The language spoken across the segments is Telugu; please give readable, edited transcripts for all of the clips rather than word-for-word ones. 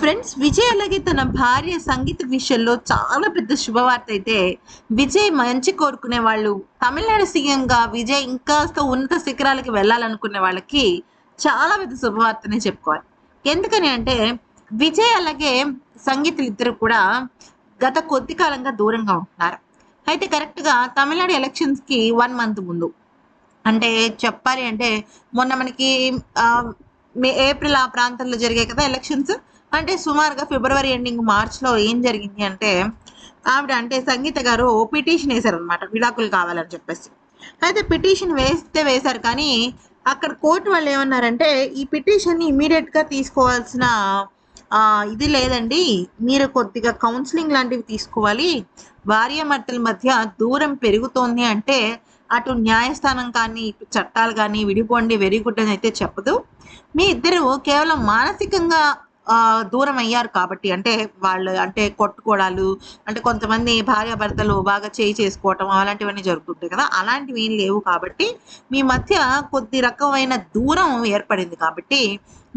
ఫ్రెండ్స్, విజయ్ అలాగే తన భార్య సంగీత విషయంలో చాలా పెద్ద శుభవార్త అయితే విజయ్ మంచి కోరుకునే వాళ్ళు, తమిళనాడు సీఎంగా విజయ్ ఇంకాస్త ఉన్నత శిఖరాలకి వెళ్ళాలనుకునే వాళ్ళకి చాలా పెద్ద శుభవార్తనే చెప్పుకోవాలి. ఎందుకని అంటే విజయ్ అలాగే సంగీతలు ఇద్దరు కూడా గత కొద్ది కాలంగా దూరంగా ఉంటున్నారు. అయితే కరెక్ట్గా తమిళనాడు ఎలక్షన్స్ కి 1 మంత్ ముందు, అంటే చెప్పాలి అంటే మొన్న మనకి ఏప్రిల్ ఆ ప్రాంతంలో జరిగాయి కదా ఎలక్షన్స్. అంటే సుమారుగా ఫిబ్రవరి ఎండింగ్ మార్చ్లో ఏం జరిగింది అంటే ఆవిడ అంటే సంగీత గారు పిటిషన్ వేశారనమాట, విడాకులు కావాలని చెప్పేసి. అయితే పిటిషన్ వేశారు, కానీ అక్కడ కోర్టు వాళ్ళు ఏమన్నారంటే ఈ పిటిషన్ని ఇమీడియట్గా తీసుకోవాల్సిన ఇది లేదండి, మీరు కొద్దిగా కౌన్సిలింగ్ లాంటివి తీసుకోవాలి. భార్యాభర్తల మధ్య దూరం పెరుగుతోంది అంటే అటు న్యాయస్థానం కానీ ఇటు చట్టాలు కానీ విడిపోండి వెరీ గుడ్ అని అయితే చెప్పదు. మీ ఇద్దరు కేవలం మానసికంగా దూరం అయ్యారు కాబట్టి, అంటే వాళ్ళు అంటే కొట్టుకోవడాలు, అంటే కొంతమంది భార్యాభర్తలు బాగా చేసుకోవటం అలాంటివన్నీ జరుగుతుంటాయి కదా, అలాంటివి ఏం లేవు కాబట్టి మీ మధ్య కొద్ది రకమైన దూరం ఏర్పడింది కాబట్టి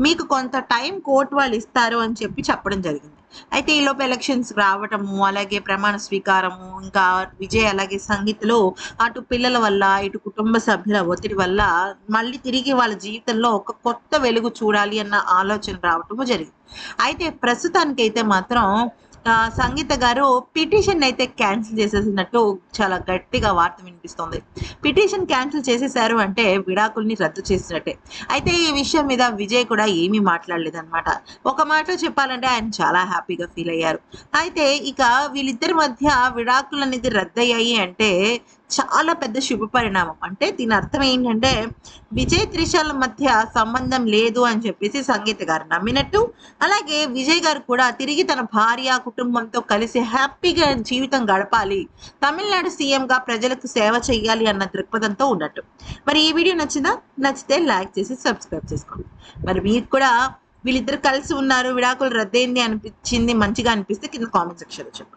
మీకు కొంత టైం కోర్టు వాళ్ళు ఇస్తారు అని చెప్పడం జరిగింది. అయితే ఈలోపు ఎలక్షన్స్ రావటము, అలాగే ప్రమాణ స్వీకారము, ఇంకా విజయ్ అలాగే సంగీత్లో అటు పిల్లల వల్ల ఇటు కుటుంబ సభ్యుల ఒత్తిడి వల్ల మళ్ళీ తిరిగి వాళ్ళ జీవితంలో ఒక కొత్త వెలుగు చూడాలి అన్న ఆలోచన రావటము జరిగింది. అయితే ప్రస్తుతానికైతే మాత్రం సంగీత గారు పిటిషన్ అయితే క్యాన్సిల్ చేసేసినట్టు చాలా గట్టిగా వార్త వినిపిస్తుంది. పిటిషన్ క్యాన్సిల్ చేసేసారు అంటే విడాకుల్ని రద్దు చేసినట్టే. అయితే ఈ విషయం మీద విజయ్ కూడా ఏమీ మాట్లాడలేదన్నమాట. ఒక మాటలో చెప్పాలంటే ఆయన చాలా హ్యాపీగా ఫీల్ అయ్యారు. అయితే ఇక వీళ్ళిద్దరి మధ్య విడాకులు అనేది రద్దయ్యాయి అంటే చాలా పెద్ద శుభ పరిణామం. అంటే దీని అర్థం ఏంటంటే విజయ్ త్రిషల మధ్య సంబంధం లేదు అని చెప్పేసి సంగీత గారు నమ్మినట్టు, అలాగే విజయ్ గారు కూడా తిరిగి తన భార్య కుటుంబంతో కలిసి హ్యాపీగా జీవితం గడపాలి, తమిళనాడు సీఎంగా ప్రజలకు సేవ చేయాలి అన్న దృక్పథంతో ఉన్నట్టు. మరి ఈ వీడియో నచ్చిందా? నచ్చితే లైక్ చేసి సబ్స్క్రైబ్ చేసుకోండి. మరి మీకు కూడా వీళ్ళిద్దరు కలిసి ఉన్నారు, విడాకులు రద్దయింది అనిపించింది, మంచిగా అనిపిస్తే కింద కామెంట్ సెక్షన్లో చెప్పండి.